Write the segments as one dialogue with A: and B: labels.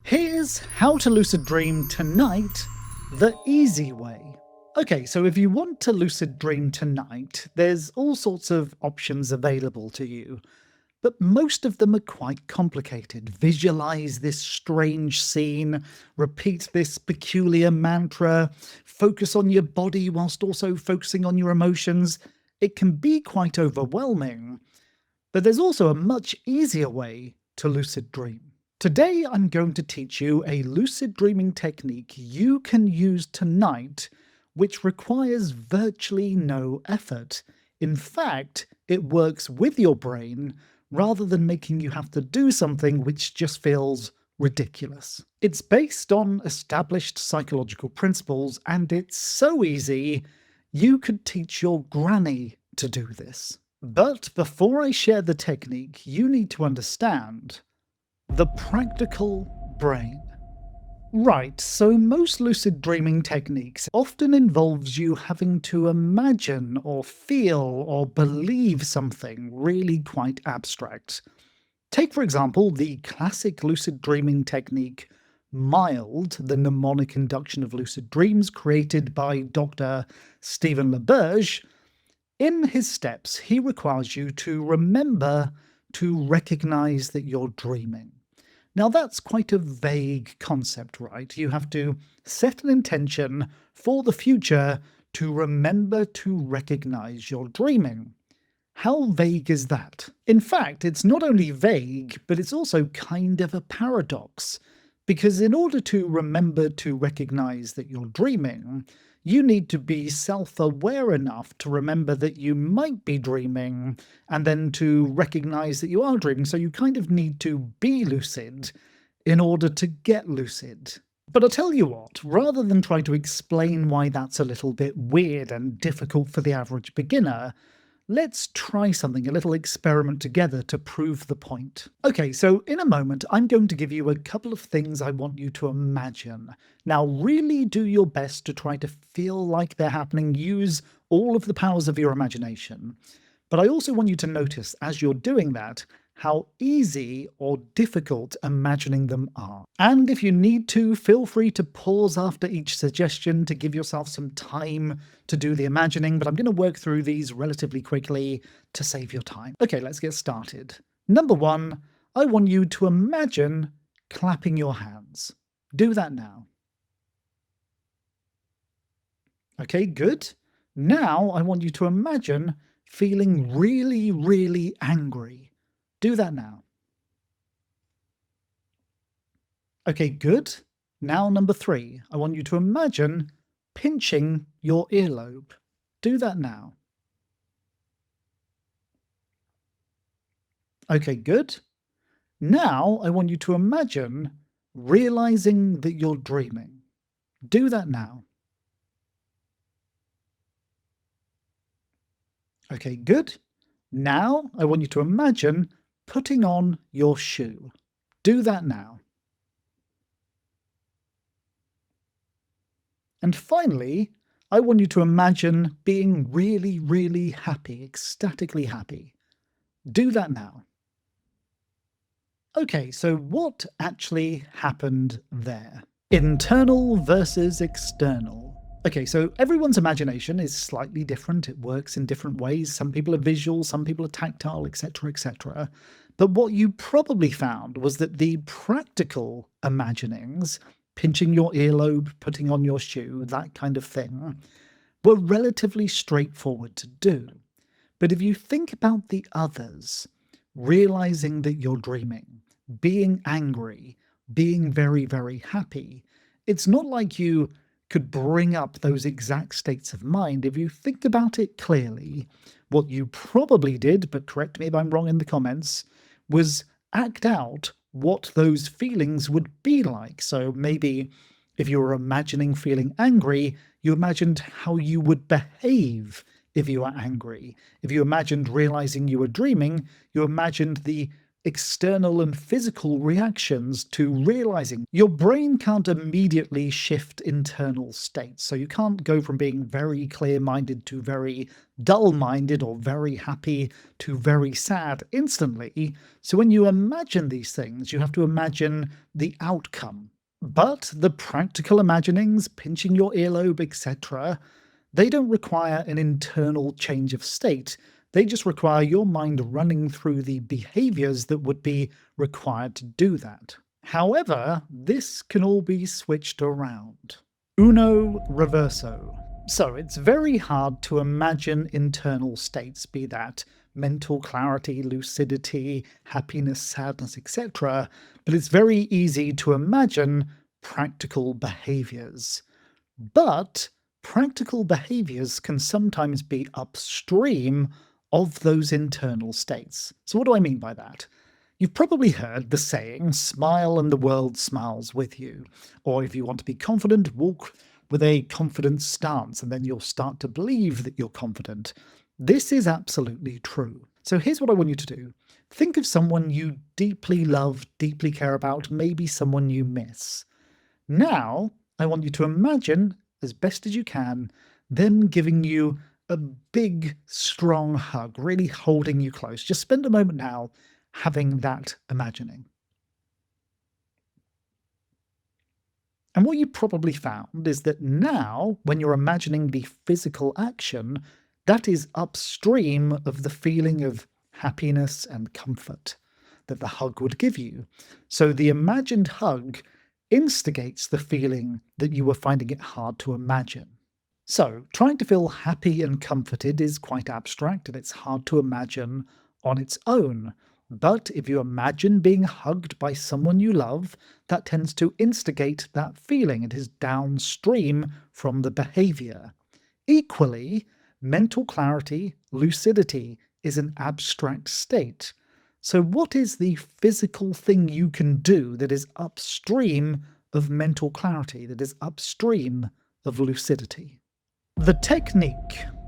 A: Here's how to lucid dream tonight the easy way. Okay, so if you want to lucid dream tonight, there's all sorts of options available to you, but most of them are quite complicated. Visualize this strange scene, repeat this peculiar mantra, focus on your body whilst also focusing on your emotions. It can be quite overwhelming, but there's also a much easier way to lucid dream. Today I'm going to teach you a lucid dreaming technique you can use tonight, which requires virtually no effort. In fact, it works with your brain rather than making you have to do something which just feels ridiculous. It's based on established psychological principles, and it's so easy you could teach your granny to do this. But before I share the technique, you need to understand the practical brain. Right, so most lucid dreaming techniques often involves you having to imagine or feel or believe something really quite abstract. Take, for example, the classic lucid dreaming technique, MILD, the mnemonic induction of lucid dreams, created by Dr. Stephen LaBerge. In his steps, he requires you to remember to recognize that you're dreaming. Now that's quite a vague concept, right? You have to set an intention for the future to remember to recognize you're dreaming. How vague is that? In fact, it's not only vague, but it's also kind of a paradox. Because in order to remember to recognize that you're dreaming, you need to be self-aware enough to remember that you might be dreaming, and then to recognize that you are dreaming, so you kind of need to be lucid in order to get lucid. But I'll tell you what, rather than try to explain why that's a little bit weird and difficult for the average beginner, let's try something, a little experiment together to prove the point. Okay, so in a moment, I'm going to give you a couple of things I want you to imagine. Now, really do your best to try to feel like they're happening. Use all of the powers of your imagination. But I also want you to notice, as you're doing that, how easy or difficult imagining them are. And if you need to, feel free to pause after each suggestion to give yourself some time to do the imagining, but I'm going to work through these relatively quickly to save your time. Okay, let's get started. Number one, I want you to imagine clapping your hands. Do that now. Okay, good. Now I want you to imagine feeling really, really angry. Do that now. Okay, good. Now number three, I want you to imagine pinching your earlobe. Do that now. Okay, good. Now I want you to imagine realizing that you're dreaming. Do that now. Okay, good. Now I want you to imagine putting on your shoe. Do that now. And finally, I want you to imagine being really, really happy, ecstatically happy. Do that now. Okay, so what actually happened there? Internal versus external. Okay, so everyone's imagination is slightly different. It works in different ways. Some people are visual, some people are tactile, etc., etc. But what you probably found was that the practical imaginings, pinching your earlobe, putting on your shoe, that kind of thing, were relatively straightforward to do. But if you think about the others, realizing that you're dreaming, being angry, being very, very happy, it's not like you could bring up those exact states of mind. If you think about it clearly, what you probably did, but correct me if I'm wrong in the comments, was act out what those feelings would be like. So maybe if you were imagining feeling angry, you imagined how you would behave if you were angry. If you imagined realizing you were dreaming, you imagined the external and physical reactions to realizing. Your brain can't immediately shift internal states, so you can't go from being very clear-minded to very dull-minded or very happy to very sad instantly. So when you imagine these things, you have to imagine the outcome. But the practical imaginings, pinching your earlobe, etc., they don't require an internal change of state. They just require your mind running through the behaviors that would be required to do that. However, this can all be switched around. Uno reverso. So it's very hard to imagine internal states, be that mental clarity, lucidity, happiness, sadness, etc., but it's very easy to imagine practical behaviors. But practical behaviors can sometimes be upstream of those internal states. So what do I mean by that? You've probably heard the saying, smile and the world smiles with you. Or if you want to be confident, walk with a confident stance, and then you'll start to believe that you're confident. This is absolutely true. So here's what I want you to do. Think of someone you deeply love, deeply care about, maybe someone you miss. Now, I want you to imagine, as best as you can, them giving you a big, strong hug, really holding you close. Just spend a moment now having that imagining. And what you probably found is that now, when you're imagining the physical action, that is upstream of the feeling of happiness and comfort that the hug would give you. So the imagined hug instigates the feeling that you were finding it hard to imagine. So, trying to feel happy and comforted is quite abstract and it's hard to imagine on its own. But if you imagine being hugged by someone you love, that tends to instigate that feeling. It is downstream from the behavior. Equally, mental clarity, lucidity, is an abstract state. So what is the physical thing you can do that is upstream of mental clarity, that is upstream of lucidity? The technique.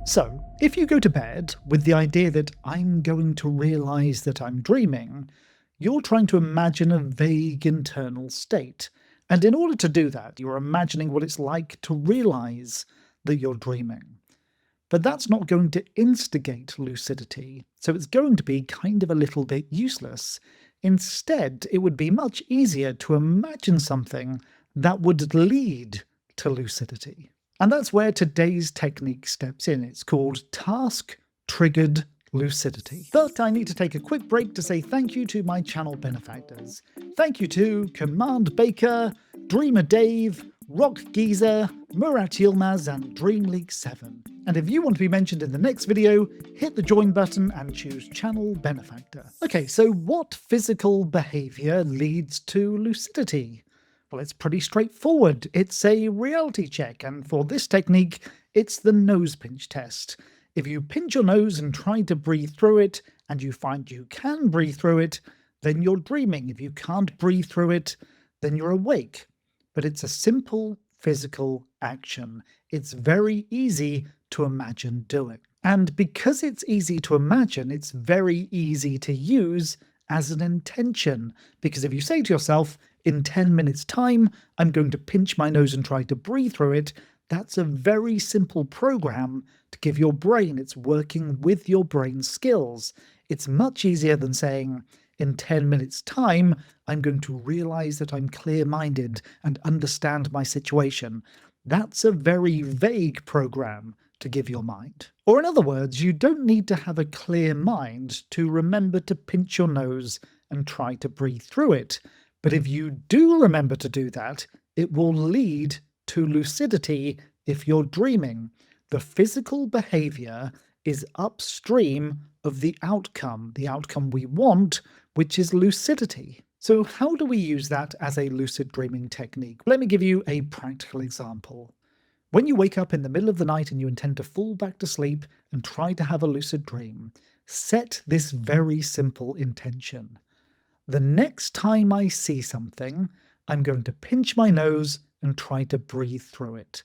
A: So, if you go to bed with the idea that I'm going to realize that I'm dreaming, you're trying to imagine a vague internal state. And in order to do that, you're imagining what it's like to realize that you're dreaming. But that's not going to instigate lucidity, so it's going to be kind of a little bit useless. Instead, it would be much easier to imagine something that would lead to lucidity. And that's where today's technique steps in. It's called task-triggered lucidity. But I need to take a quick break to say thank you to my channel benefactors. Thank you to Command Baker, Dreamer Dave, Rock Geezer, Murat Yilmaz, and DreamLeak7. And if you want to be mentioned in the next video, hit the join button and choose Channel Benefactor. Okay, so what physical behavior leads to lucidity? Well, it's pretty straightforward. It's a reality check, and for this technique, it's the nose pinch test. If you pinch your nose and try to breathe through it, and you find you can breathe through it, then you're dreaming. If you can't breathe through it, then you're awake. But it's a simple physical action. It's very easy to imagine doing. And because it's easy to imagine, it's very easy to use as an intention. Because if you say to yourself, in 10 minutes time, I'm going to pinch my nose and try to breathe through it, that's a very simple program to give your brain. It's working with your brain skills. It's much easier than saying, in 10 minutes time, I'm going to realize that I'm clear-minded and understand my situation. That's a very vague program to give your mind. Or in other words, you don't need to have a clear mind to remember to pinch your nose and try to breathe through it. But if you do remember to do that, it will lead to lucidity if you're dreaming. The physical behavior is upstream of the outcome we want, which is lucidity. So how do we use that as a lucid dreaming technique? Let me give you a practical example. When you wake up in the middle of the night and you intend to fall back to sleep and try to have a lucid dream, set this very simple intention. The next time I see something, I'm going to pinch my nose and try to breathe through it.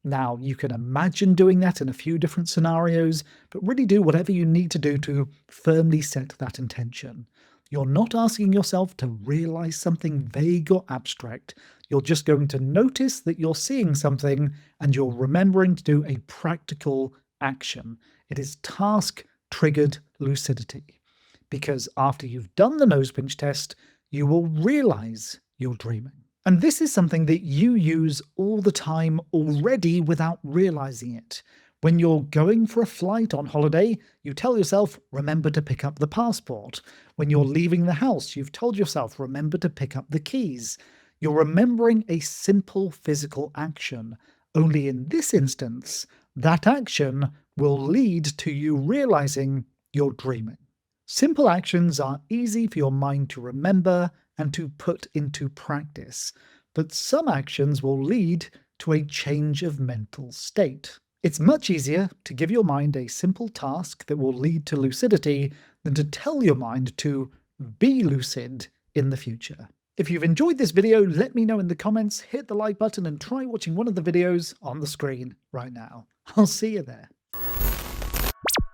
A: Now, you can imagine doing that in a few different scenarios, but really do whatever you need to do to firmly set that intention. You're not asking yourself to realize something vague or abstract. You're just going to notice that you're seeing something and you're remembering to do a practical action. It is task-triggered lucidity. Because after you've done the nose pinch test, you will realize you're dreaming. And this is something that you use all the time already without realizing it. When you're going for a flight on holiday, you tell yourself, remember to pick up the passport. When you're leaving the house, you've told yourself, remember to pick up the keys. You're remembering a simple physical action. Only in this instance, that action will lead to you realizing you're dreaming. Simple actions are easy for your mind to remember and to put into practice, but some actions will lead to a change of mental state. It's much easier to give your mind a simple task that will lead to lucidity than to tell your mind to be lucid in the future. If you've enjoyed this video, let me know in the comments, hit the like button, and try watching one of the videos on the screen right now. I'll see you there.